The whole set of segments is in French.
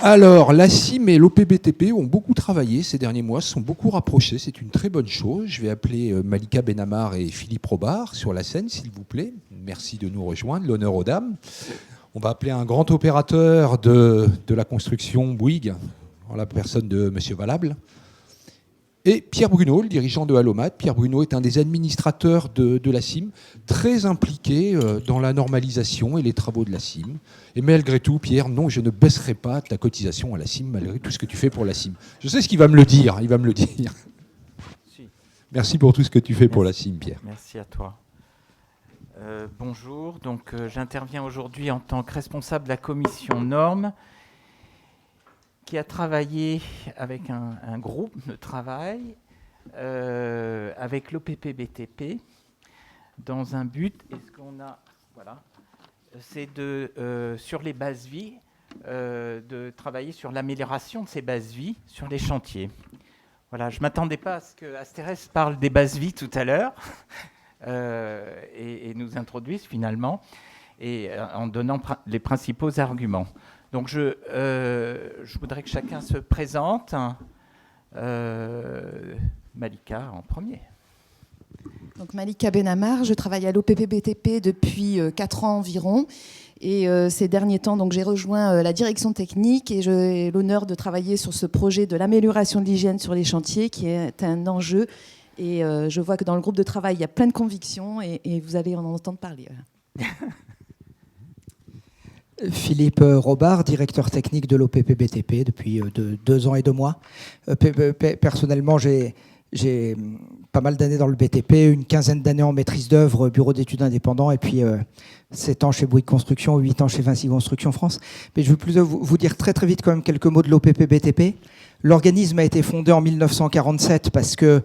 Alors, la CIM et l'OPBTP ont beaucoup travaillé ces derniers mois, se sont beaucoup rapprochés. C'est une très bonne chose. Je vais appeler Malika Benamar et Philippe Robard sur la scène, s'il vous plaît. Merci de nous rejoindre. L'honneur aux dames. On va appeler un grand opérateur de la construction Bouygues, en la personne de M. Valable. Et Pierre Bruno, le dirigeant de Halomat. Pierre Bruno est un des administrateurs de la CIM, très impliqué dans la normalisation et les travaux de la CIM. Et malgré tout, Pierre, non, je ne baisserai pas ta cotisation à la CIM, malgré tout ce que tu fais pour la CIM. Je sais ce qu'il va me le dire, il va me le dire. Si. Merci pour tout ce que tu fais pour la CIM, Pierre. Merci à toi. Bonjour, donc j'interviens aujourd'hui en tant que responsable de la commission normes, qui a travaillé avec un groupe de travail avec l'OPPBTP dans un but, c'est sur les bases vie, de travailler sur l'amélioration de ces bases vie sur les chantiers. Voilà, je ne m'attendais pas à ce que Astérès parle des bases vie tout à l'heure et nous introduise finalement et en donnant les principaux arguments. Donc je voudrais que chacun se présente. Malika en premier. Donc Malika Benamar, je travaille à l'OPPBTP depuis 4 ans environ. Et ces derniers temps, donc, j'ai rejoint la direction technique et j'ai l'honneur de travailler sur ce projet de l'amélioration de l'hygiène sur les chantiers qui est un enjeu. Et je vois que dans le groupe de travail, il y a plein de convictions et vous allez en entendre parler. Philippe Robard, directeur technique de l'OPPBTP depuis 2 ans et 2 mois. Personnellement, j'ai pas mal d'années dans le BTP, une quinzaine d'années en maîtrise d'œuvre, bureau d'études indépendant, et puis 7 ans chez Bouygues Construction, 8 ans chez Vinci Construction France. Mais je veux plus vous dire très très vite quand même quelques mots de l'OPPBTP. L'organisme a été fondé en 1947 parce que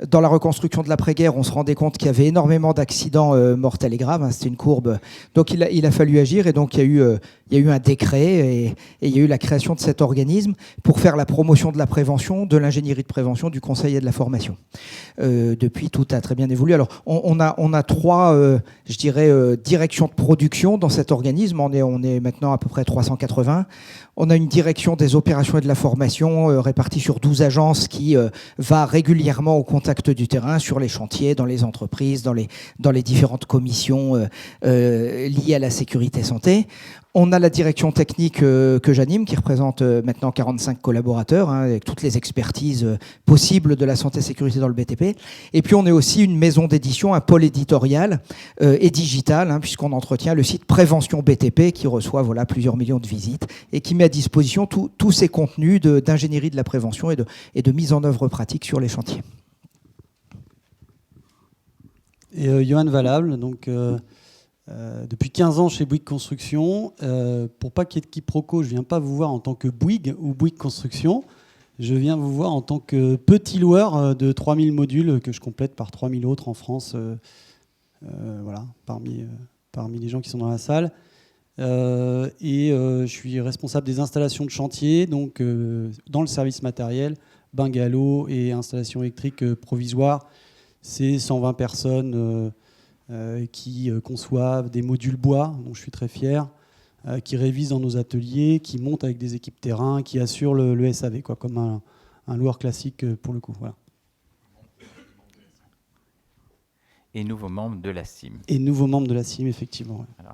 dans la reconstruction de l'après-guerre, on se rendait compte qu'il y avait énormément d'accidents mortels et graves. C'était une courbe. Donc il a fallu agir et donc il y a eu un décret et il y a eu la création de cet organisme pour faire la promotion de la prévention, de l'ingénierie de prévention, du conseil et de la formation. Depuis, tout a très bien évolué. Alors on a 3, je dirais, directions de production dans cet organisme. On est maintenant à peu près 380. On a une direction des opérations et de la formation répartie sur 12 agences qui va régulièrement au contact du terrain, sur les chantiers, dans les entreprises, dans les différentes commissions liées à la sécurité santé. On a la direction technique que j'anime, qui représente maintenant 45 collaborateurs, avec toutes les expertises possibles de la santé-sécurité dans le BTP. Et puis on est aussi une maison d'édition, un pôle éditorial et digital, puisqu'on entretient le site Prévention BTP, qui reçoit plusieurs millions de visites et qui met à disposition tous ces contenus d'ingénierie de la prévention et de mise en œuvre pratique sur les chantiers. Et Johan Valable, donc depuis 15 ans chez Bouygues Construction. Pour pas qu'il y ait de quiproquo, je ne viens pas vous voir en tant que Bouygues ou Bouygues Construction. Je viens vous voir en tant que petit loueur de 3000 modules que je complète par 3000 autres en France, parmi les gens qui sont dans la salle. Je suis responsable des installations de chantier, donc dans le service matériel, bungalow et installation électrique provisoire. C'est 120 personnes qui conçoivent des modules bois, dont je suis très fier, qui révisent dans nos ateliers, qui montent avec des équipes terrain, qui assurent le SAV, comme un loueur classique pour le coup. Voilà. Et nouveau membre de la CIM. Et nouveau membre de la CIM, effectivement. Ouais.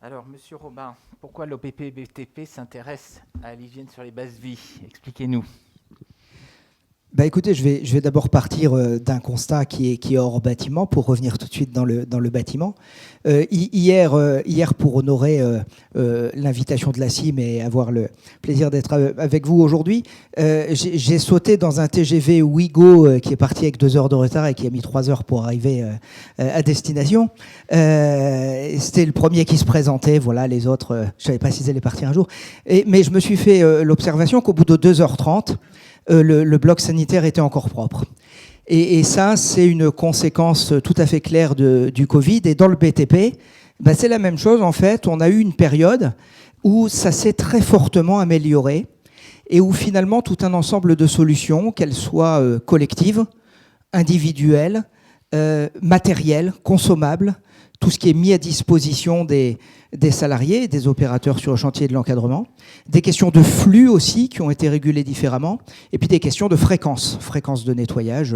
Alors, Monsieur Robin, pourquoi l'OPPBTP s'intéresse à l'hygiène sur les bases vie? Expliquez-nous. Écoutez, je vais d'abord partir d'un constat qui est hors bâtiment pour revenir tout de suite dans le bâtiment. Hier, pour honorer l'invitation de la CIM et avoir le plaisir d'être avec vous aujourd'hui, j'ai sauté dans un TGV Ouigo qui est parti avec 2 heures de retard et qui a mis 3 heures pour arriver à destination. C'était le premier qui se présentait. Voilà, les autres, je ne savais pas s'ils allaient partir un jour. Mais je me suis fait l'observation qu'au bout de 2h30, le bloc sanitaire était encore propre. Et ça, c'est une conséquence tout à fait claire du Covid. Et dans le BTP, c'est la même chose en fait. On a eu une période où ça s'est très fortement amélioré et où finalement tout un ensemble de solutions, qu'elles soient collectives, individuelles, matérielles, consommables, tout ce qui est mis à disposition des salariés et des opérateurs sur le chantier de l'encadrement, des questions de flux aussi qui ont été régulées différemment, et puis des questions de fréquence de nettoyage,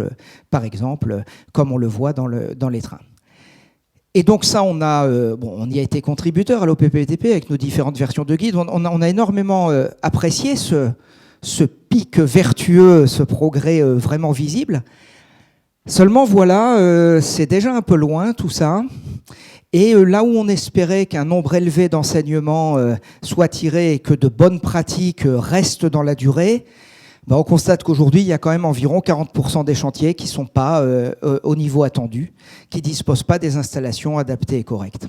par exemple, comme on le voit dans les trains. Et donc ça, on y a été contributeur à l'OPPBTP avec nos différentes versions de guide. On a énormément apprécié ce pic vertueux, ce progrès vraiment visible. Seulement voilà, c'est déjà un peu loin tout ça. Et là où on espérait qu'un nombre élevé d'enseignements soit tiré et que de bonnes pratiques restent dans la durée, on constate qu'aujourd'hui, il y a quand même environ 40% des chantiers qui ne sont pas au niveau attendu, qui ne disposent pas des installations adaptées et correctes.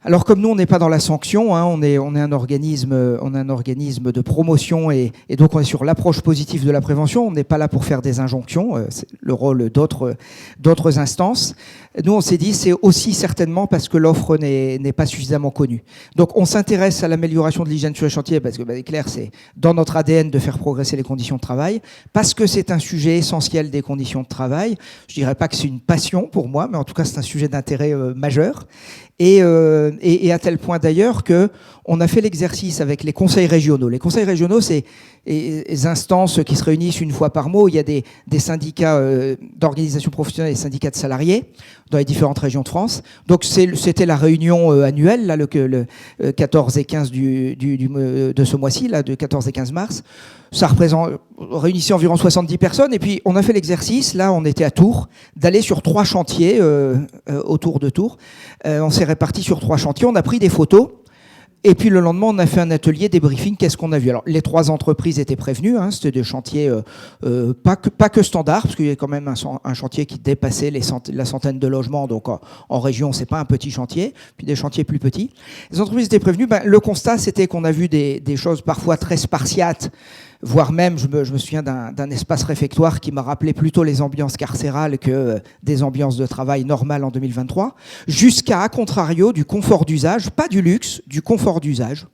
Alors comme nous, on n'est pas dans la sanction, hein, on est un organisme de promotion et donc on est sur l'approche positive de la prévention. On n'est pas là pour faire des injonctions, c'est le rôle d'autres instances. Nous, on s'est dit, c'est aussi certainement parce que l'offre n'est pas suffisamment connue. Donc on s'intéresse à l'amélioration de l'hygiène sur les chantiers parce que, clair, c'est dans notre ADN de faire progresser les conditions de travail, parce que c'est un sujet essentiel des conditions de travail. Je dirais pas que c'est une passion pour moi, mais en tout cas, c'est un sujet d'intérêt majeur. Et à tel point d'ailleurs qu'on a fait l'exercice avec les conseils régionaux. Les conseils régionaux, c'est des instances qui se réunissent une fois par mois, où il y a des syndicats d'organisations professionnelles et des syndicats de salariés dans les différentes régions de France. Donc c'était la réunion annuelle, là, le 14 et 15 de ce mois-ci, là, de 14 et 15 mars. Ça réunissait environ 70 personnes. Et puis, on a fait l'exercice, là, on était à Tours, d'aller sur 3 chantiers autour de Tours. On s'est répartis sur 3 chantiers, on a pris des photos. Et puis le lendemain, on a fait un atelier débriefing. Qu'est-ce qu'on a vu? Alors, les 3 entreprises étaient prévenues. Hein, c'était des chantiers pas que standards, parce qu'il y a quand même un chantier qui dépassait la centaine de logements. Donc, en région, c'est pas un petit chantier. Puis des chantiers plus petits. Les entreprises étaient prévenues. Le constat, c'était qu'on a vu des choses parfois très spartiates, voire même, je me souviens d'un espace réfectoire qui m'a rappelé plutôt les ambiances carcérales que des ambiances de travail normales en 2023, jusqu'à, à contrario, du confort d'usage, pas du luxe, du confort d'usage.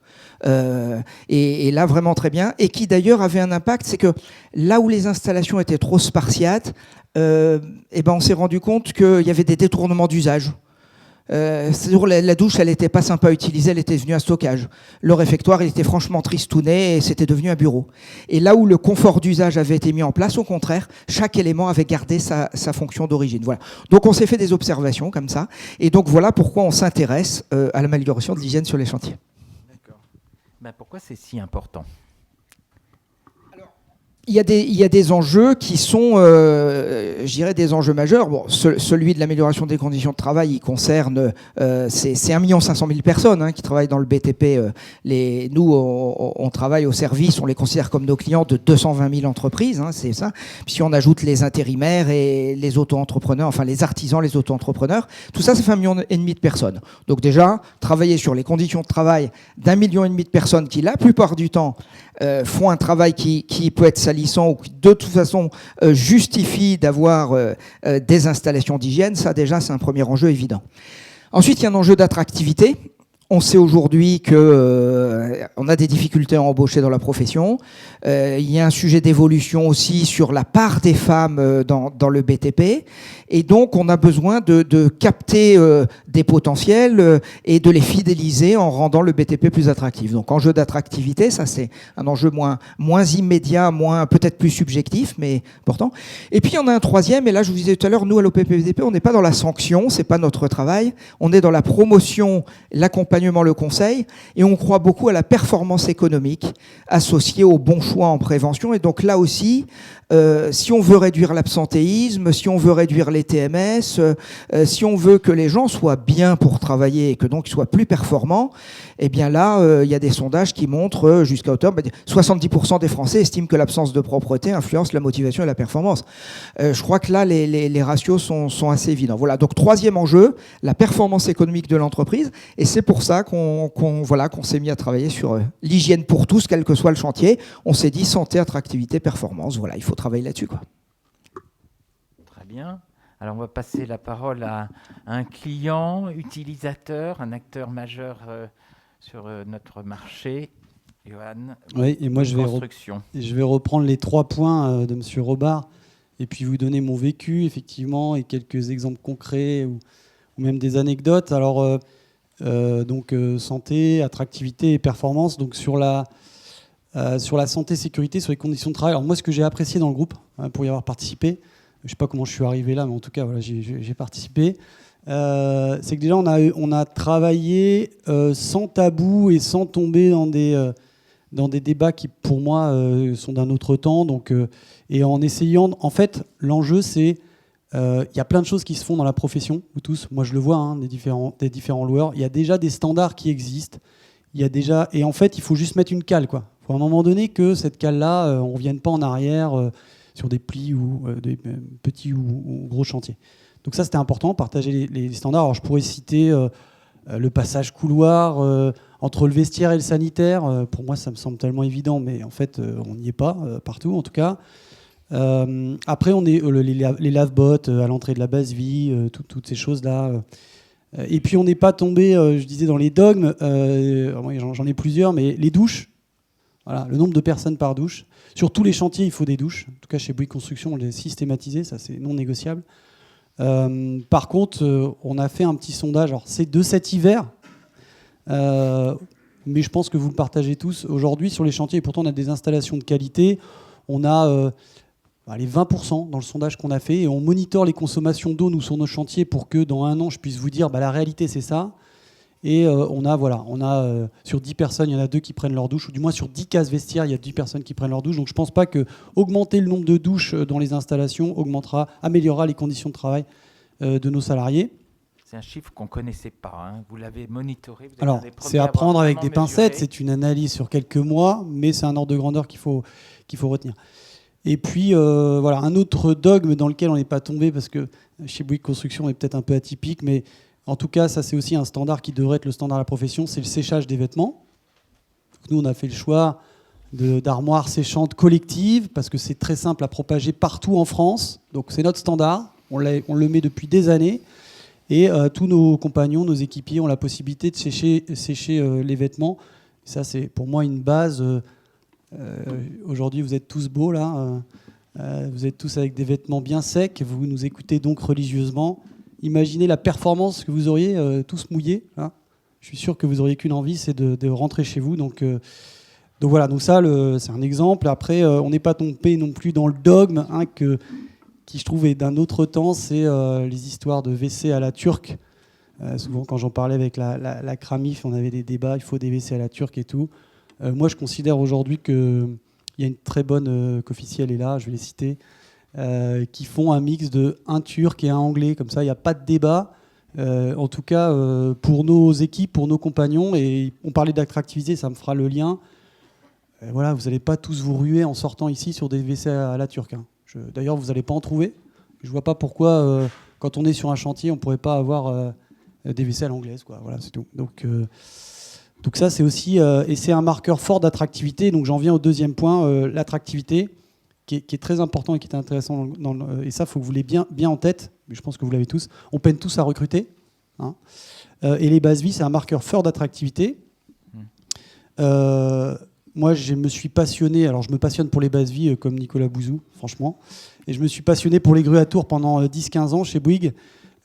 Et là, vraiment très bien. Et qui, d'ailleurs, avait un impact, c'est que là où les installations étaient trop spartiates, on s'est rendu compte qu'il y avait des détournements d'usage. La douche, elle n'était pas sympa à utiliser, elle était devenue un stockage. Le réfectoire, il était franchement tristouné et c'était devenu un bureau. Et là où le confort d'usage avait été mis en place, au contraire, chaque élément avait gardé sa fonction d'origine. Voilà. Donc on s'est fait des observations comme ça. Et donc voilà pourquoi on s'intéresse à l'amélioration de l'hygiène sur les chantiers. D'accord. Pourquoi c'est si important ? Il y a des enjeux qui sont, je dirais, des enjeux majeurs. Bon, celui de l'amélioration des conditions de travail, il concerne, c'est 1 500 000 personnes qui travaillent dans le BTP. Nous, on travaille au service, on les considère comme nos clients de 220 000 entreprises, c'est ça. Puis si on ajoute les intérimaires et les auto-entrepreneurs, enfin les artisans, les auto-entrepreneurs, tout ça, ça fait 1,5 million de personnes. Donc déjà, travailler sur les conditions de travail d'1,5 million de personnes qui, la plupart du temps, font un travail qui peut être salissant ou qui de toute façon justifie d'avoir des installations d'hygiène, ça déjà c'est un premier enjeu évident. Ensuite il y a un enjeu d'attractivité. On sait aujourd'hui qu'on a des difficultés à embaucher dans la profession. Il y a un sujet d'évolution aussi sur la part des femmes dans le BTP. Et donc, on a besoin de capter des potentiels et de les fidéliser en rendant le BTP plus attractif. Donc, enjeu d'attractivité, ça c'est un enjeu moins immédiat, peut-être plus subjectif, mais important. Et puis, il y en a un troisième, et là, je vous disais tout à l'heure, nous, à l'OPPBTP, on n'est pas dans la sanction, c'est pas notre travail. On est dans la promotion, l'accompagnement, le conseil, et on croit beaucoup à la performance économique associée au bon choix en prévention. Et donc là aussi, si on veut réduire l'absentéisme, si on veut réduire les TMS, si on veut que les gens soient bien pour travailler et que donc ils soient plus performants, eh bien là, il y a des sondages qui montrent jusqu'à hauteur, 70% des Français estiment que l'absence de propreté influence la motivation et la performance. Je crois que là, les ratios sont assez évidents. Voilà, donc troisième enjeu, la performance économique de l'entreprise, et c'est pour ça qu'on s'est mis à travailler sur l'hygiène pour tous, quel que soit le chantier. On s'est dit santé, attractivité, performance. Voilà, il faut travailler là-dessus, quoi. Très bien. Alors, on va passer la parole à un client, utilisateur, un acteur majeur sur notre marché. Johan, oui, et moi je vais reprendre les 3 points de M. Robard et puis vous donner mon vécu, effectivement, et quelques exemples concrets ou même des anecdotes. Alors, santé, attractivité et performance. Donc sur la santé, sécurité, sur les conditions de travail. Alors moi, ce que j'ai apprécié dans le groupe, pour y avoir participé, je ne sais pas comment je suis arrivé là, mais en tout cas, voilà, j'ai participé. C'est que déjà, on a travaillé sans tabou et sans tomber dans des débats qui, pour moi, sont d'un autre temps. Donc, et en essayant... En fait, l'enjeu, c'est... Il y a plein de choses qui se font dans la profession, vous tous. Moi, je le vois, des différents loueurs. Il y a déjà des standards qui existent. Et en fait, il faut juste mettre une cale, quoi. Il faut à un moment donné que cette cale-là, on ne revienne pas en arrière sur des plis ou des petits ou gros chantiers. Donc ça, c'était important, partager les standards. Alors, je pourrais citer le passage couloir entre le vestiaire et le sanitaire. Pour moi, ça me semble tellement évident, mais en fait, on n'y est pas partout, en tout cas. Après, on est les lave-bottes à l'entrée de la base vie, toutes ces choses-là. Et puis, on n'est pas tombé, je disais, dans les dogmes. J'en ai plusieurs, mais les douches. Voilà, le nombre de personnes par douche. Sur tous les chantiers, il faut des douches. En tout cas, chez Bouygues Construction, on l'a systématisé. Ça, c'est non négociable. Par contre, on a fait un petit sondage. Alors, c'est de cet hiver, mais je pense que vous le partagez tous. Aujourd'hui, sur les chantiers, et pourtant, on a des installations de qualité. On a les 20% dans le sondage qu'on a fait, et on monitore les consommations d'eau, nous, sur nos chantiers, pour que dans un an, je puisse vous dire, la réalité, c'est ça. Et on a sur 10 personnes, il y en a 2 qui prennent leur douche, ou du moins sur 10 cases vestiaires, il y a 10 personnes qui prennent leur douche. Donc je ne pense pas que augmenter le nombre de douches dans les installations améliorera les conditions de travail de nos salariés. C'est un chiffre qu'on ne connaissait pas. Vous l'avez monitoré. Alors, c'est à prendre avec des pincettes. C'est une analyse sur quelques mois, mais c'est un ordre de grandeur qu'il faut retenir. Et puis, un autre dogme dans lequel on n'est pas tombé, parce que chez Bouygues Construction, on est peut-être un peu atypique, mais en tout cas, ça c'est aussi un standard qui devrait être le standard de la profession, c'est le séchage des vêtements. Nous, on a fait le choix d'armoires séchantes collectives, parce que c'est très simple à propager partout en France. Donc c'est notre standard, on le met depuis des années. Et tous nos compagnons, nos équipiers ont la possibilité de sécher les vêtements. Ça, c'est pour moi une base. Aujourd'hui, vous êtes tous beaux, là. Vous êtes tous avec des vêtements bien secs. Vous nous écoutez donc religieusement. Imaginez la performance que vous auriez tous mouillés. Hein. Je suis sûr que vous auriez qu'une envie, c'est de rentrer chez vous. Donc voilà, donc ça, c'est un exemple. Après, on n'est pas tombé non plus dans le dogme, qui je trouve est d'un autre temps, c'est les histoires de WC à la turque. Souvent, quand j'en parlais avec la Cramif, on avait des débats, il faut des WC à la turque et tout. Moi, je considère aujourd'hui qu'il y a une très bonne qu'officielle est là, je vais les citer, qui font un mix de un turc et un anglais. Comme ça, il n'y a pas de débat. En tout cas, pour nos équipes, pour nos compagnons, et on parlait d'attractivité, ça me fera le lien. Voilà, vous n'allez pas tous vous ruer en sortant ici sur des WC à la turque. Hein. D'ailleurs, vous n'allez pas en trouver. Je ne vois pas pourquoi, quand on est sur un chantier, on ne pourrait pas avoir des WC à l'anglaise. Voilà, c'est tout. Donc ça, c'est aussi... et c'est un marqueur fort d'attractivité. Donc j'en viens au deuxième point, l'attractivité, qui est très important et qui est intéressant. Et ça, il faut que vous l'ayez bien en tête. Mais je pense que vous l'avez tous. On peine tous à recruter. Hein. Et les bases vie, c'est un marqueur fort d'attractivité. Moi, je me suis passionné, alors je me passionne pour les bases vie comme Nicolas Bouzou, franchement. Et je me suis passionné pour les grues à tours pendant 10-15 ans chez Bouygues.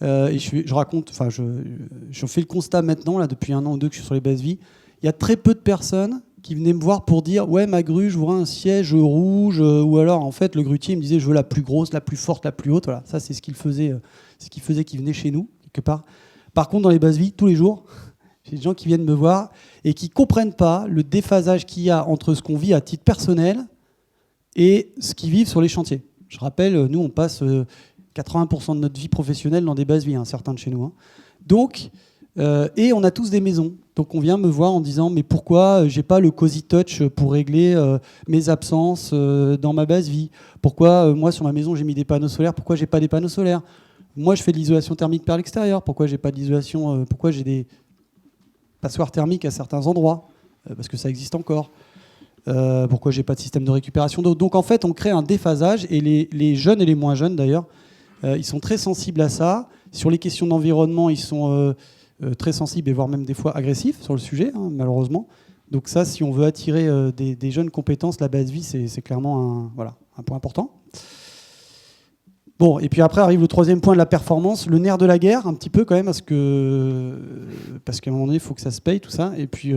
Et je fais le constat maintenant, là, depuis 1 an ou 2 que je suis sur les bases vie. Il y a très peu de personnes qui venaient me voir pour dire « Ouais, ma grue, je voudrais un siège rouge. » Ou alors, en fait, le grutier il me disait « Je veux la plus grosse, la plus forte, la plus haute. » Voilà, ça, c'est ce qu'il faisait, qu'il venait chez nous, quelque part. Par contre, dans les bases vie, tous les jours, j'ai des gens qui viennent me voir et qui ne comprennent pas le déphasage qu'il y a entre ce qu'on vit à titre personnel et ce qu'ils vivent sur les chantiers. Je rappelle, nous, on passe 80% de notre vie professionnelle dans des bases vie, certains de chez nous. Hein. Donc, et on a tous des maisons. Donc on vient me voir en disant « Mais pourquoi j'ai pas le Cozy Touch pour régler mes absences dans ma base vie ? Pourquoi moi, sur ma maison, j'ai mis des panneaux solaires ? Pourquoi j'ai pas des panneaux solaires ? Moi, je fais de l'isolation thermique par l'extérieur. Pourquoi j'ai pas d'isolation pourquoi j'ai des passoires thermiques à certains endroits, parce que ça existe encore. Pourquoi j'ai pas de système de récupération d'eau. Donc en fait, on crée un déphasage, et les jeunes et les moins jeunes d'ailleurs, ils sont très sensibles à ça. Sur les questions d'environnement, ils sont très sensibles et voire même des fois agressifs sur le sujet, malheureusement. Donc ça, si on veut attirer des jeunes compétences, la base vie, c'est clairement un point important. Bon, et puis après arrive le troisième point de la performance, le nerf de la guerre, un petit peu quand même, parce qu'à un moment donné, il faut que ça se paye, tout ça. Et puis,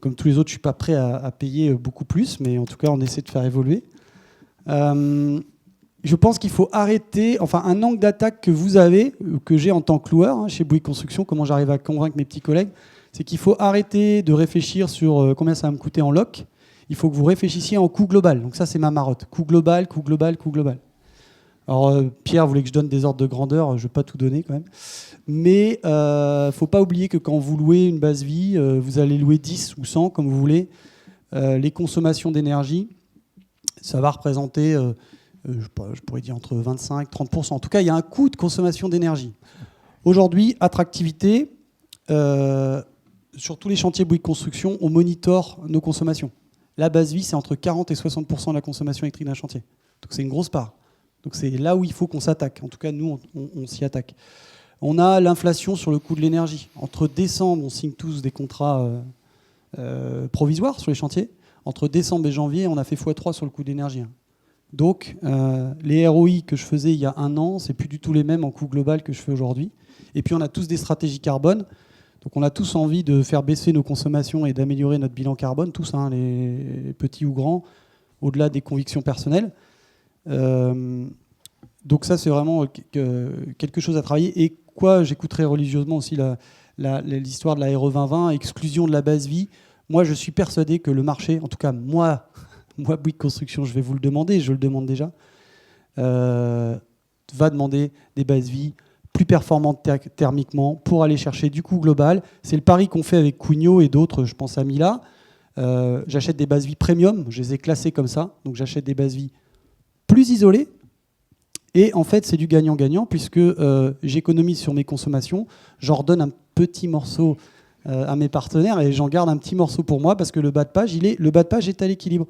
comme tous les autres, je ne suis pas prêt à payer beaucoup plus, mais en tout cas, on essaie de faire évoluer. Je pense qu'il faut arrêter, enfin, un angle d'attaque que vous avez, que j'ai en tant que loueur, chez Bouygues Construction, comment j'arrive à convaincre mes petits collègues, c'est qu'il faut arrêter de réfléchir sur combien ça va me coûter en loc. Il faut que vous réfléchissiez en coût global. Donc ça, c'est ma marotte. Coût global, coût global, coût global. Alors, Pierre voulait que je donne des ordres de grandeur. Je ne vais pas tout donner quand même. Mais il ne faut pas oublier que quand vous louez une base vie, vous allez louer 10 ou 100, comme vous voulez. Les consommations d'énergie, ça va représenter, je pourrais dire entre 25 et 30%. En tout cas, il y a un coût de consommation d'énergie. Aujourd'hui, attractivité, sur tous les chantiers Bouygues Construction, on monitore nos consommations. La base vie, c'est entre 40 et 60% de la consommation électrique d'un chantier. Donc c'est une grosse part. Donc c'est là où il faut qu'on s'attaque. En tout cas, nous, on s'y attaque. On a l'inflation sur le coût de l'énergie. Entre décembre, on signe tous des contrats provisoires sur les chantiers. Entre décembre et janvier, on a fait x3 sur le coût de l'énergie. Donc les ROI que je faisais il y a un an, c'est plus du tout les mêmes en coût global que je fais aujourd'hui. Et puis on a tous des stratégies carbone. Donc on a tous envie de faire baisser nos consommations et d'améliorer notre bilan carbone, tous, les petits ou grands, au-delà des convictions personnelles. Donc ça, c'est vraiment quelque chose à travailler. Et quoi, j'écouterai religieusement aussi l'histoire de la RE 2020, exclusion de la base vie. Moi, je suis persuadé que le marché, en tout cas moi Bouygues Construction, je vais vous le demander, je le demande déjà, va demander des bases vie plus performantes thermiquement pour aller chercher du coût global. C'est le pari qu'on fait avec Cugnot et d'autres, je pense à Mila. J'achète des bases vie premium, je les ai classées comme ça, donc j'achète des bases vie plus isolées. Et en fait, c'est du gagnant-gagnant puisque j'économise sur mes consommations, j'en redonne un petit morceau à mes partenaires et j'en garde un petit morceau pour moi parce que le bas de page est à l'équilibre.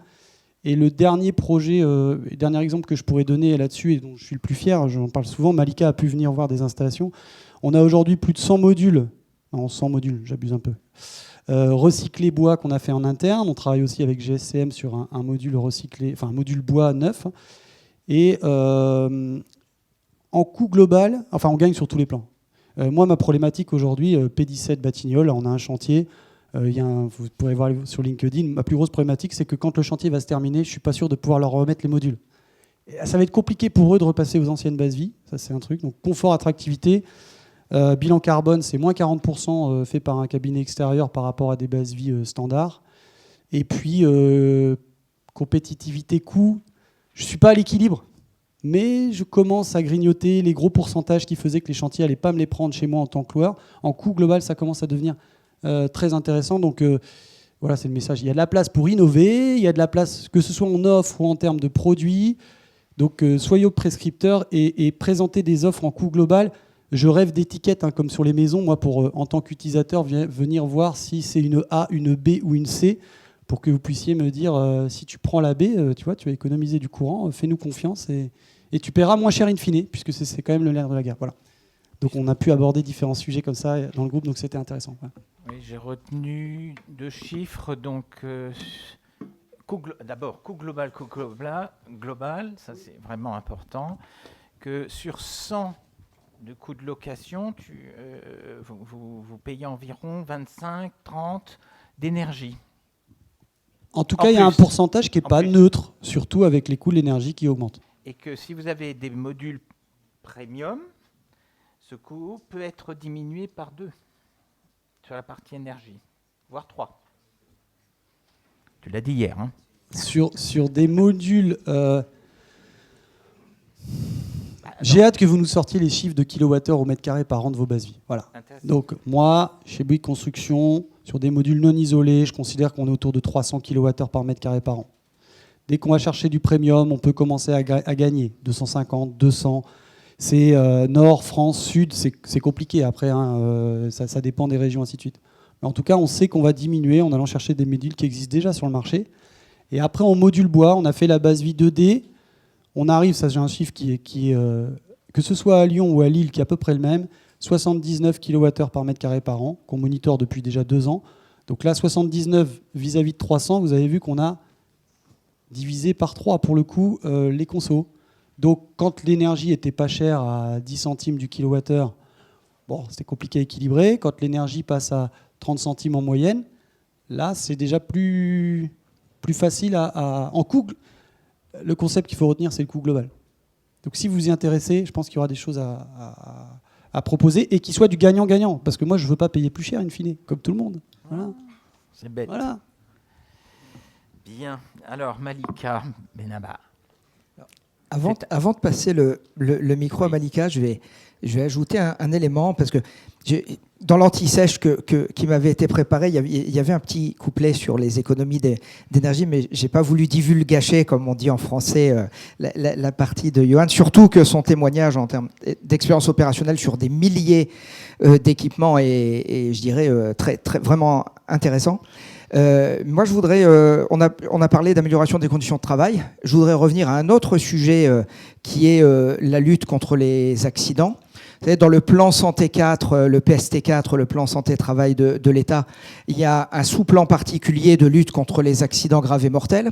Et le dernier projet, dernier exemple que je pourrais donner là-dessus et dont je suis le plus fier, j'en parle souvent, Malika a pu venir voir des installations. On a aujourd'hui plus de 100 modules, non 100 modules, j'abuse un peu, recyclés bois qu'on a fait en interne. On travaille aussi avec GSCM sur un module recyclé, enfin un module bois neuf. Et en coût global, enfin on gagne sur tous les plans. Moi, ma problématique aujourd'hui, P17 Batignolles, on a un chantier. Vous pourrez voir sur LinkedIn, ma plus grosse problématique, c'est que quand le chantier va se terminer, je ne suis pas sûr de pouvoir leur remettre les modules. Et ça va être compliqué pour eux de repasser aux anciennes bases vie, ça c'est un truc. Donc confort, attractivité, bilan carbone, c'est moins 40% fait par un cabinet extérieur par rapport à des bases vie standards. Et puis compétitivité, coût, je ne suis pas à l'équilibre, mais je commence à grignoter les gros pourcentages qui faisaient que les chantiers n'allaient pas me les prendre chez moi en tant que loueur. En coût global, ça commence à devenir très intéressant. Donc voilà, c'est le message. Il y a de la place pour innover, il y a de la place, que ce soit en offre ou en termes de produits. Donc soyez prescripteurs et présentez des offres en coût global. Je rêve d'étiquettes, comme sur les maisons, moi, pour en tant qu'utilisateur, venir voir si c'est une A, une B ou une C, pour que vous puissiez me dire, si tu prends la B, tu vas économiser du courant, fais-nous confiance et tu paieras moins cher in fine, puisque c'est quand même le nerf de la guerre. Voilà. Donc on a pu aborder différents sujets comme ça dans le groupe, donc c'était intéressant. Voilà. Oui, j'ai retenu 2 chiffres. Donc, d'abord, coût global, ça c'est vraiment important. Que sur 100 de coûts de location, vous payez environ 25-30 d'énergie. En tout cas, il y a un pourcentage qui n'est pas neutre, surtout avec les coûts de l'énergie qui augmentent. Et que si vous avez des modules premium, ce coût peut être diminué par 2 sur la partie énergie, voire 3. Tu l'as dit hier. Sur des modules... J'ai hâte que vous nous sortiez les chiffres de kilowattheure au mètre carré par an de vos bases vie. Voilà. Donc moi, chez Bouygues Construction, sur des modules non isolés, je considère qu'on est autour de 300 kWh par mètre carré par an. Dès qu'on va chercher du premium, on peut commencer à gagner 250, 200. C'est nord, France, sud, c'est compliqué après. Ça dépend des régions, ainsi de suite. Mais en tout cas, on sait qu'on va diminuer en allant chercher des modules qui existent déjà sur le marché. Et après, en module bois, on a fait la base vie 2D. On arrive, ça j'ai un chiffre qui est que ce soit à Lyon ou à Lille, qui est à peu près le même, 79 kWh par mètre carré par an, qu'on monitore depuis déjà 2 ans. Donc là, 79 vis-à-vis de 300, vous avez vu qu'on a divisé par 3 pour le coup les consos. Donc, quand l'énergie était pas chère à 10 centimes du kilowattheure, bon, c'était compliqué à équilibrer. Quand l'énergie passe à 30 centimes en moyenne, là, c'est déjà plus facile en coût. Le concept qu'il faut retenir, c'est le coût global. Donc, si vous vous y intéressez, je pense qu'il y aura des choses à proposer et qui soient du gagnant-gagnant. Parce que moi, je ne veux pas payer plus cher, in fine, comme tout le monde. Voilà. C'est bête. Voilà. Bien. Alors, Malika Benabar. Avant de passer le micro à Malika, je vais ajouter un élément, parce que dans l'anti-sèche qui m'avait été préparé, il y avait un petit couplet sur les économies d'énergie, mais je n'ai pas voulu divulgacher, comme on dit en français, la partie de Johan, surtout que son témoignage en termes d'expérience opérationnelle sur des milliers d'équipements est, je dirais, très, très, vraiment intéressant. Moi, je voudrais, on a parlé d'amélioration des conditions de travail. Je voudrais revenir à un autre sujet qui est la lutte contre les accidents. Vous savez, dans le plan santé 4, le PST 4, le plan santé travail de l'État, il y a un sous-plan particulier de lutte contre les accidents graves et mortels.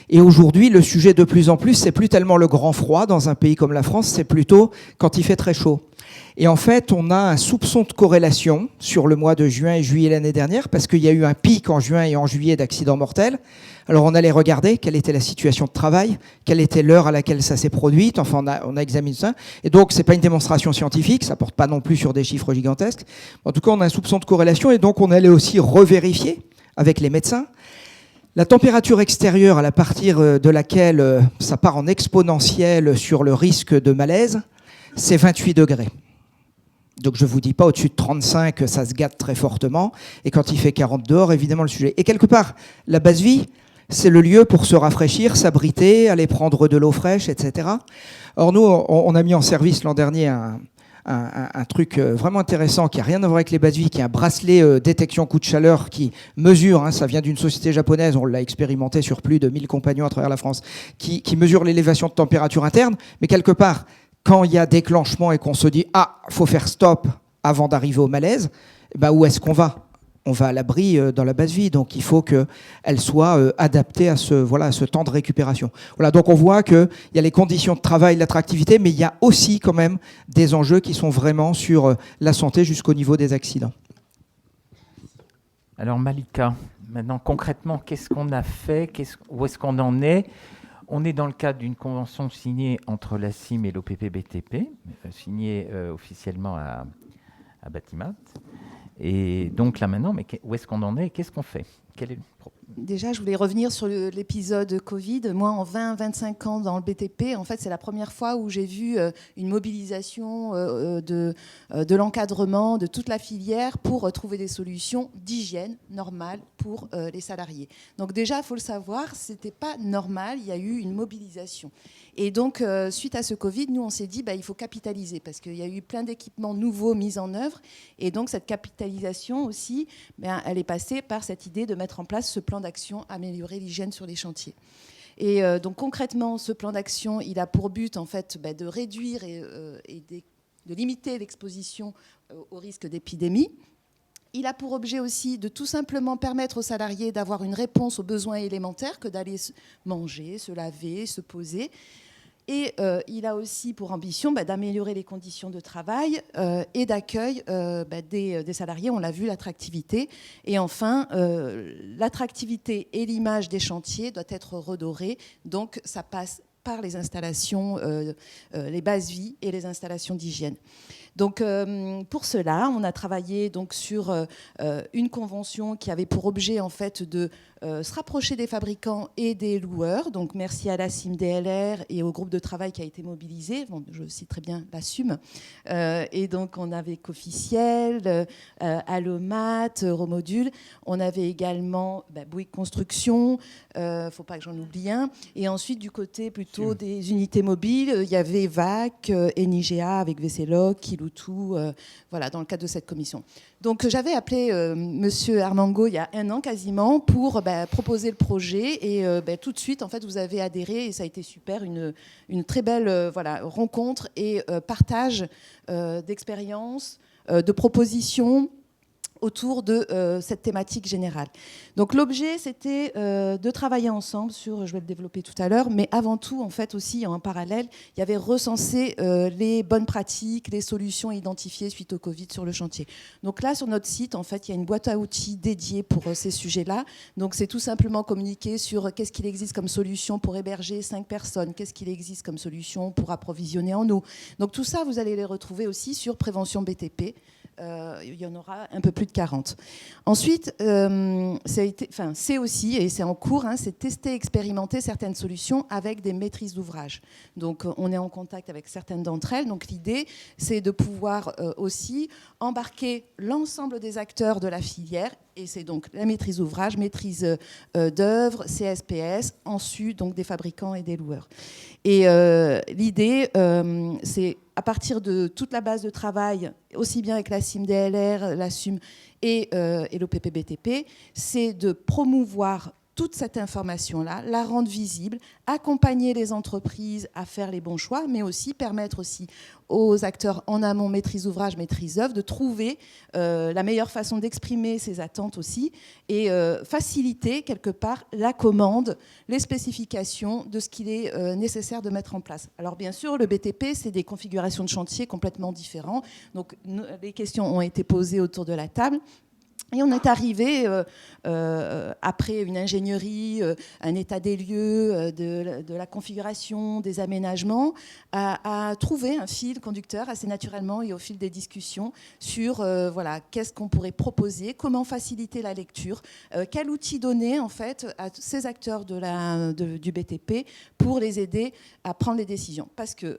Et aujourd'hui, le sujet de plus en plus, c'est plus tellement le grand froid dans un pays comme la France, c'est plutôt quand il fait très chaud. Et en fait, on a un soupçon de corrélation sur le mois de juin et juillet l'année dernière, parce qu'il y a eu un pic en juin et en juillet d'accidents mortels. Alors on allait regarder quelle était la situation de travail, quelle était l'heure à laquelle ça s'est produit, enfin on a examiné ça. Et donc c'est pas une démonstration scientifique, ça porte pas non plus sur des chiffres gigantesques. En tout cas, on a un soupçon de corrélation et donc on allait aussi revérifier avec les médecins. La température extérieure à partir de laquelle ça part en exponentiel sur le risque de malaise, c'est 28 degrés. Donc je ne vous dis pas au-dessus de 35, ça se gâte très fortement. Et quand il fait 40 dehors, évidemment, le sujet. Et quelque part, la base vie, c'est le lieu pour se rafraîchir, s'abriter, aller prendre de l'eau fraîche, etc. Or, nous, on a mis en service l'an dernier un truc vraiment intéressant qui n'a rien à voir avec les bases vie, qui est un bracelet détection coup de chaleur qui mesure, ça vient d'une société japonaise, on l'a expérimenté sur plus de 1000 compagnons à travers la France, qui mesure l'élévation de température interne, mais quelque part, quand il y a déclenchement et qu'on se dit « Ah, il faut faire stop avant d'arriver au malaise », où est-ce qu'on va ? On va à l'abri dans la base vie, donc il faut qu'elle soit adaptée à ce temps de récupération. Voilà, donc on voit qu'il y a les conditions de travail, l'attractivité, mais il y a aussi quand même des enjeux qui sont vraiment sur la santé jusqu'au niveau des accidents. Alors Malika, maintenant concrètement, qu'est-ce qu'on a fait ? Où est-ce qu'on en est ? On est dans le cadre d'une convention signée entre la CIM et l'OPP-BTP, signée officiellement à Batimat. Et donc là maintenant, mais où est-ce qu'on en est et qu'est-ce qu'on fait ? Déjà, je voulais revenir sur l'épisode Covid. Moi, en 20-25 ans dans le BTP, en fait, c'est la première fois où j'ai vu une mobilisation de l'encadrement de toute la filière pour trouver des solutions d'hygiène normales pour les salariés. Donc déjà, il faut le savoir, ce n'était pas normal, il y a eu une mobilisation. Et donc, suite à ce Covid, nous, on s'est dit il faut capitaliser parce qu'il y a eu plein d'équipements nouveaux mis en œuvre. Et donc, cette capitalisation aussi, elle est passée par cette idée de mettre en place ce plan d'action, améliorer l'hygiène sur les chantiers. Et donc, concrètement, ce plan d'action, il a pour but, en fait, de réduire et de limiter l'exposition au risque d'épidémie. Il a pour objet aussi de tout simplement permettre aux salariés d'avoir une réponse aux besoins élémentaires que d'aller manger, se laver, se poser. Et il a aussi pour ambition d'améliorer les conditions de travail et d'accueil des salariés. On l'a vu, l'attractivité. Et enfin, l'attractivité et l'image des chantiers doit être redorée. Donc, ça passe par les installations, les bases vie et les installations d'hygiène. Donc, pour cela, on a travaillé donc, sur une convention qui avait pour objet en fait, de se rapprocher des fabricants et des loueurs. Donc, merci à la CIM DLR et au groupe de travail qui a été mobilisé. Bon, je cite très bien la SUM. Et donc, on avait Cofficiel, Allomat, Romodule. On avait également Bouygues Construction. Il ne faut pas que j'en oublie un. Et ensuite, du côté plutôt des unités mobiles, il y avait VAC, Enigea avec VCLOC, Kiloutou, voilà, dans le cadre de cette commission. Donc, j'avais appelé Monsieur Armango il y a 1 an quasiment pour proposer le projet et tout de suite, en fait, vous avez adhéré et ça a été super, une très belle rencontre et partage d'expériences, de propositions. autour de cette thématique générale. Donc l'objet, c'était de travailler ensemble sur, je vais le développer tout à l'heure, mais avant tout, en fait, aussi en parallèle, il y avait recensé les bonnes pratiques, les solutions identifiées suite au Covid sur le chantier. Donc là, sur notre site, en fait, il y a une boîte à outils dédiée pour ces sujets-là. Donc c'est tout simplement communiquer sur qu'est-ce qu'il existe comme solution pour héberger 5 personnes, qu'est-ce qu'il existe comme solution pour approvisionner en eau. Donc tout ça, vous allez les retrouver aussi sur Prévention BTP. Il y en aura un peu plus de 40. Ensuite, c'est aussi, et c'est en cours, c'est tester, expérimenter certaines solutions avec des maîtrises d'ouvrage. Donc, on est en contact avec certaines d'entre elles. Donc, l'idée, c'est de pouvoir aussi embarquer l'ensemble des acteurs de la filière. Et c'est donc la maîtrise d'ouvrage, maîtrise d'œuvre, CSPS, ensuite donc des fabricants et des loueurs. Et l'idée, c'est à partir de toute la base de travail, aussi bien avec la CIM-DLR, la SUM et l'OPP-BTP, c'est de promouvoir toute cette information-là, la rendre visible, accompagner les entreprises à faire les bons choix, mais aussi permettre aussi aux acteurs en amont, maîtrise d'ouvrage, maîtrise d'œuvre, de trouver la meilleure façon d'exprimer ses attentes aussi et faciliter quelque part la commande, les spécifications de ce qu'il est nécessaire de mettre en place. Alors bien sûr, le BTP, c'est des configurations de chantier complètement différentes. Donc les questions ont été posées autour de la table. Et on est arrivé, après une ingénierie, un état des lieux, de la configuration, des aménagements, à trouver un fil conducteur assez naturellement et au fil des discussions sur qu'est-ce qu'on pourrait proposer, comment faciliter la lecture, quel outil donner en fait à ces acteurs du BTP pour les aider à prendre les décisions. Parce que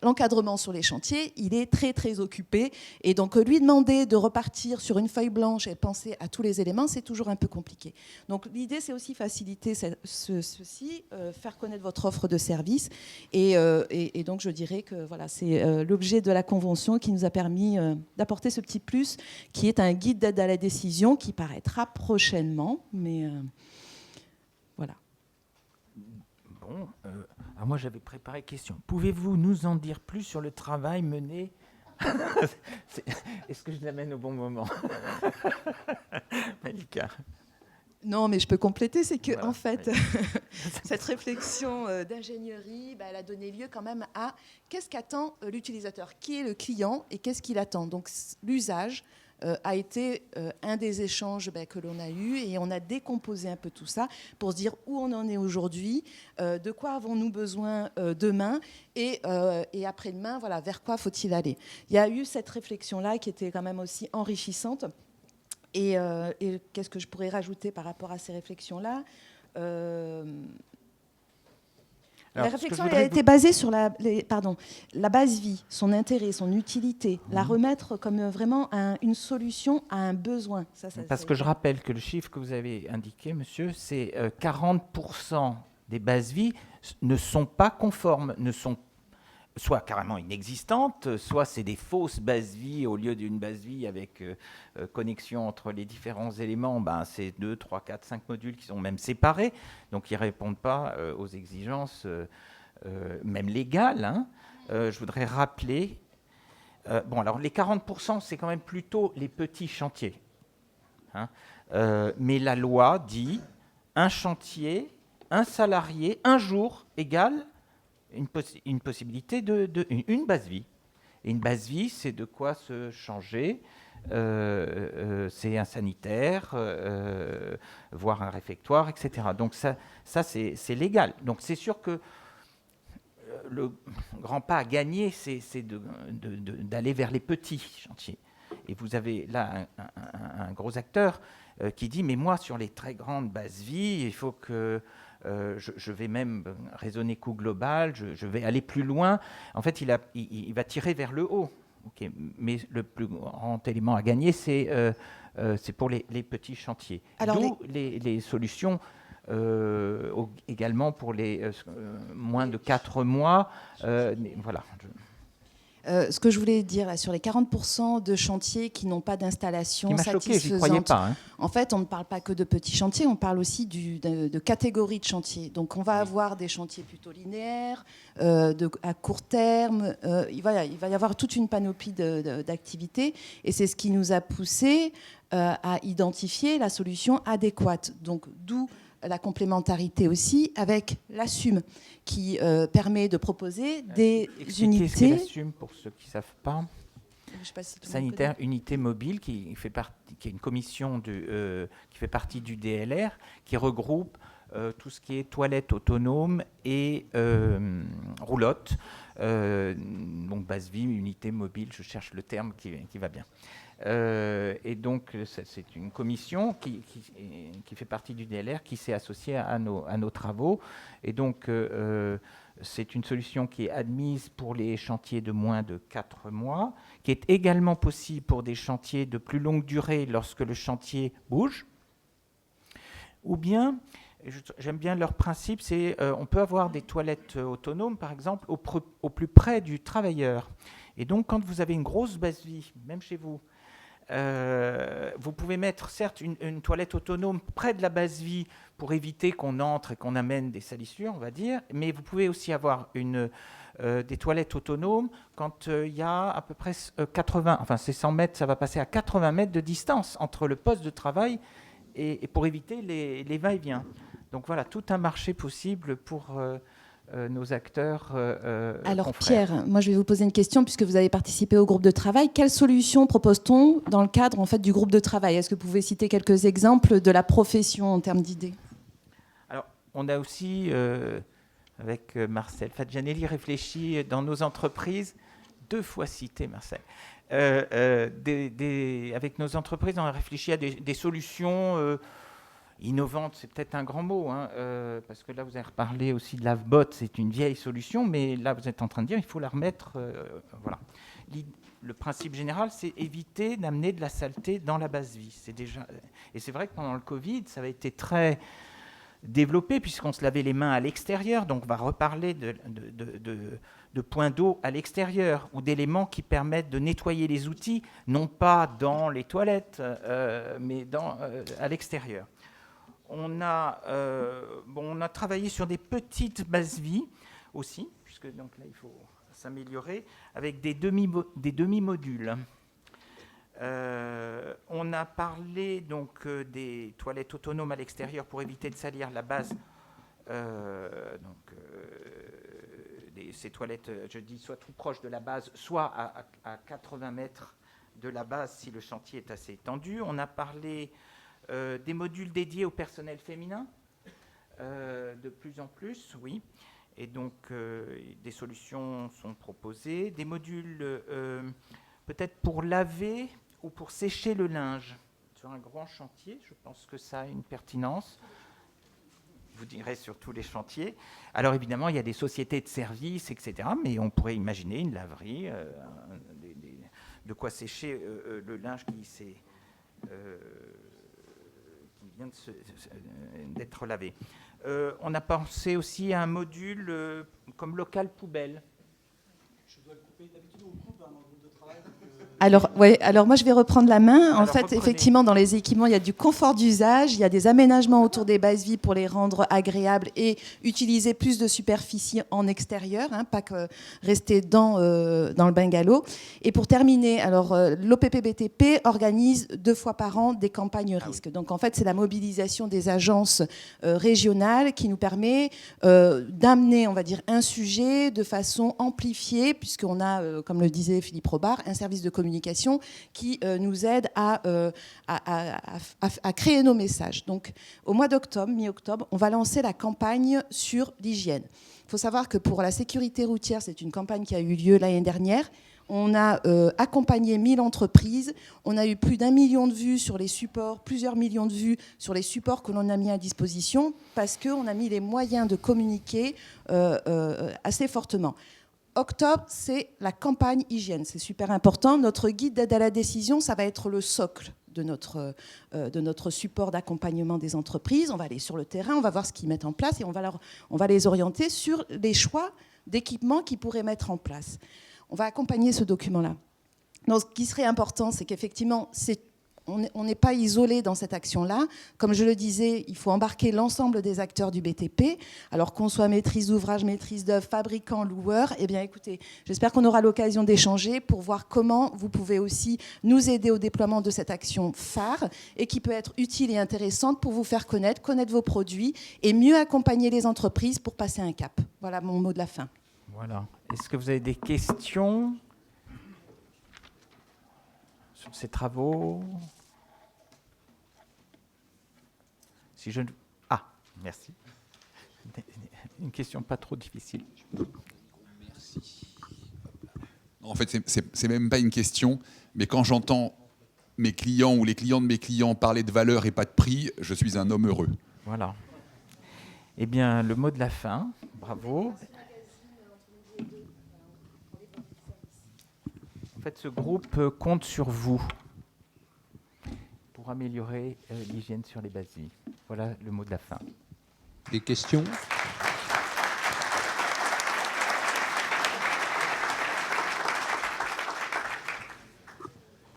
l'encadrement sur les chantiers, il est très très occupé et donc lui demander de repartir sur une feuille blanche et penser à tous les éléments, c'est toujours un peu compliqué. Donc l'idée, c'est aussi faciliter ceci, faire connaître votre offre de service et donc je dirais que voilà, c'est l'objet de la convention qui nous a permis d'apporter ce petit plus qui est un guide d'aide à la décision qui paraîtra prochainement, mais voilà. Bon, alors moi j'avais préparé question. Pouvez-vous nous en dire plus sur le travail mené Est-ce que je l'amène au bon moment Malika. Non, mais je peux compléter, c'est que Voilà, en fait, oui. cette réflexion d'ingénierie, elle a donné lieu quand même à qu'est-ce qu'attend l'utilisateur, qui est le client et qu'est-ce qu'il attend. Donc l'usage a été un des échanges que l'on a eu et on a décomposé un peu tout ça pour se dire où on en est aujourd'hui, de quoi avons-nous besoin demain et après-demain, voilà, vers quoi faut-il aller. Il y a eu cette réflexion-là qui était quand même aussi enrichissante. Et qu'est-ce que je pourrais rajouter par rapport à ces réflexions-là La réflexion a été basée sur la base vie, son intérêt, son utilité, la remettre comme vraiment une solution à un besoin. Parce que je rappelle que le chiffre que vous avez indiqué, monsieur, c'est 40% des bases vie ne sont pas conformes, ne sont soit carrément inexistantes, soit c'est des fausses bases vie au lieu d'une base vie avec connexion entre les différents éléments. C'est 2, 3, 4, 5 modules qui sont même séparés, donc ils ne répondent pas aux exigences même légales. Je voudrais rappeler, alors les 40%, c'est quand même plutôt les petits chantiers. Mais la loi dit un chantier, un salarié, un jour égale une possibilité une base vie. Et une base vie, c'est de quoi se changer. C'est un sanitaire, voire un réfectoire, etc. Donc ça c'est légal. Donc c'est sûr que le grand pas à gagner, c'est d'aller vers les petits chantiers. Et vous avez là un gros acteur qui dit, mais moi, sur les très grandes bases vie, il faut que je vais même raisonner coût global, je vais aller plus loin. En fait, il va tirer vers le haut. Okay. Mais le plus grand élément à gagner, c'est pour les petits chantiers. D'où les solutions également pour les moins de 4 mois. Voilà. Ce que je voulais dire là, sur les 40% de chantiers qui n'ont pas d'installation Qui m'a choqué, j'y croyais satisfaisante, pas. Hein. en fait, on ne parle pas que de petits chantiers, on parle aussi de catégories de chantiers. Donc, on va avoir des chantiers plutôt linéaires, à court terme. Il va y avoir toute une panoplie d'activités. Et c'est ce qui nous a poussé à identifier la solution adéquate. Donc, d'où la complémentarité aussi avec l'ASSUM, qui permet de proposer des unités. Ce qu'est l'ASSUM pour ceux qui ne savent pas. Je sais pas si tout le monde Sanitaire Unité Mobile, qui est une commission qui fait partie du DLR, qui regroupe tout ce qui est toilettes autonomes et roulottes. Donc base vie, unité mobile, je cherche le terme qui va bien. Et donc, c'est une commission qui fait partie du DLR, qui s'est associée à nos travaux. Et donc, c'est une solution qui est admise pour les chantiers de moins de 4 mois, qui est également possible pour des chantiers de plus longue durée lorsque le chantier bouge. Ou bien, j'aime bien leur principe, c'est on peut avoir des toilettes autonomes, par exemple, au plus près du travailleur. Et donc, quand vous avez une grosse base vie, même chez vous, vous pouvez mettre certes une toilette autonome près de la base vie pour éviter qu'on entre et qu'on amène des salissures, on va dire, mais vous pouvez aussi avoir des toilettes autonomes quand il y a à peu près 80, enfin c'est 100 mètres, ça va passer à 80 mètres de distance entre le poste de travail et pour éviter les va-et-vient. Donc voilà, tout un marché possible pour nos acteurs. Alors confrères. Pierre, moi je vais vous poser une question puisque vous avez participé au groupe de travail. Quelles solutions propose-t-on dans le cadre en fait, du groupe de travail? Est-ce que vous pouvez citer quelques exemples de la profession en termes d'idées? Alors, on a aussi, avec Marcel Fadjanelli, réfléchi dans nos entreprises, 2 fois cité Marcel, avec nos entreprises, on a réfléchi à des solutions innovante, c'est peut-être un grand mot, hein, parce que là, vous avez reparlé aussi de l'AVBOT, c'est une vieille solution, mais là, vous êtes en train de dire il faut la remettre. Voilà. Le principe général, c'est éviter d'amener de la saleté dans la base vie. Et c'est vrai que pendant le Covid, ça avait été très développé, puisqu'on se lavait les mains à l'extérieur, donc on va reparler de points d'eau à l'extérieur, ou d'éléments qui permettent de nettoyer les outils, non pas dans les toilettes, mais à l'extérieur. On a travaillé sur des petites bases vie aussi, puisque donc là il faut s'améliorer, avec des demi-modules. On a parlé donc des toilettes autonomes à l'extérieur pour éviter de salir la base. Ces toilettes, je dis, soit tout proche de la base, soit à 80 mètres de la base si le chantier est assez étendu. On a parlé des modules dédiés au personnel féminin, de plus en plus, oui. Et donc, des solutions sont proposées. Des modules peut-être pour laver ou pour sécher le linge. Sur un grand chantier, je pense que ça a une pertinence. Vous direz sur tous les chantiers. Alors, évidemment, il y a des sociétés de services, etc. Mais on pourrait imaginer une laverie, de quoi sécher le linge qui vient d'être lavé. On a pensé aussi à un module comme local poubelle. Je dois le couper. D'habitude, on coupe dans le groupe de travail. Alors moi je vais reprendre la main. En Alors, fait, reprenez. effectivement, dans les équipements, il y a du confort d'usage, il y a des aménagements autour des bases vie pour les rendre agréables et utiliser plus de superficie en extérieur, hein, pas que rester dans le bungalow. Et pour terminer, alors l'OPPBTP organise 2 fois par an des campagnes risques. Oui. Donc en fait, c'est la mobilisation des agences régionales qui nous permet d'amener, on va dire, un sujet de façon amplifiée, puisqu'on a, comme le disait Philippe Robard, un service de communication qui nous aide à créer nos messages. Donc, au mois d'octobre, mi-octobre, on va lancer la campagne sur l'hygiène. Il faut savoir que pour la sécurité routière, c'est une campagne qui a eu lieu l'année dernière. On a accompagné 1000 entreprises. On a eu plus d'1 million de vues sur les supports, plusieurs millions de vues sur les supports que l'on a mis à disposition parce qu'on a mis les moyens de communiquer assez fortement. Octobre, c'est la campagne hygiène. C'est super important. Notre guide d'aide à la décision, ça va être le socle de notre support d'accompagnement des entreprises. On va aller sur le terrain, on va voir ce qu'ils mettent en place et on va les orienter sur les choix d'équipements qu'ils pourraient mettre en place. on va accompagner ce document-là. Donc, ce qui serait important, c'est qu'effectivement, on n'est pas isolé dans cette action-là. Comme je le disais, il faut embarquer l'ensemble des acteurs du BTP. Alors qu'on soit maîtrise d'ouvrage, maîtrise d'œuvre, fabricant, loueur, eh bien écoutez, j'espère qu'on aura l'occasion d'échanger pour voir comment vous pouvez aussi nous aider au déploiement de cette action phare et qui peut être utile et intéressante pour vous faire connaître vos produits et mieux accompagner les entreprises pour passer un cap. Voilà mon mot de la fin. Voilà. Est-ce que vous avez des questions sur ces travaux? Si je... Ah, merci. Une question pas trop difficile. Merci. En fait, c'est même pas une question, mais quand j'entends mes clients ou les clients de mes clients parler de valeur et pas de prix, je suis un homme heureux. Voilà. Eh bien, le mot de la fin. Bravo. En fait, ce groupe compte sur vous pour améliorer l'hygiène sur les basies. Voilà le mot de la fin. Des questions ?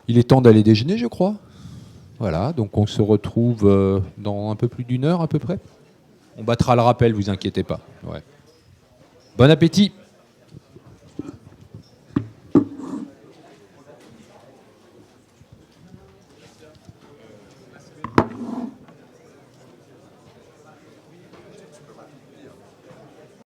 Il est temps d'aller déjeuner, je crois. Voilà, donc on se retrouve dans un peu plus d'1 heure à peu près. On battra le rappel, vous inquiétez pas. Ouais. Bon appétit.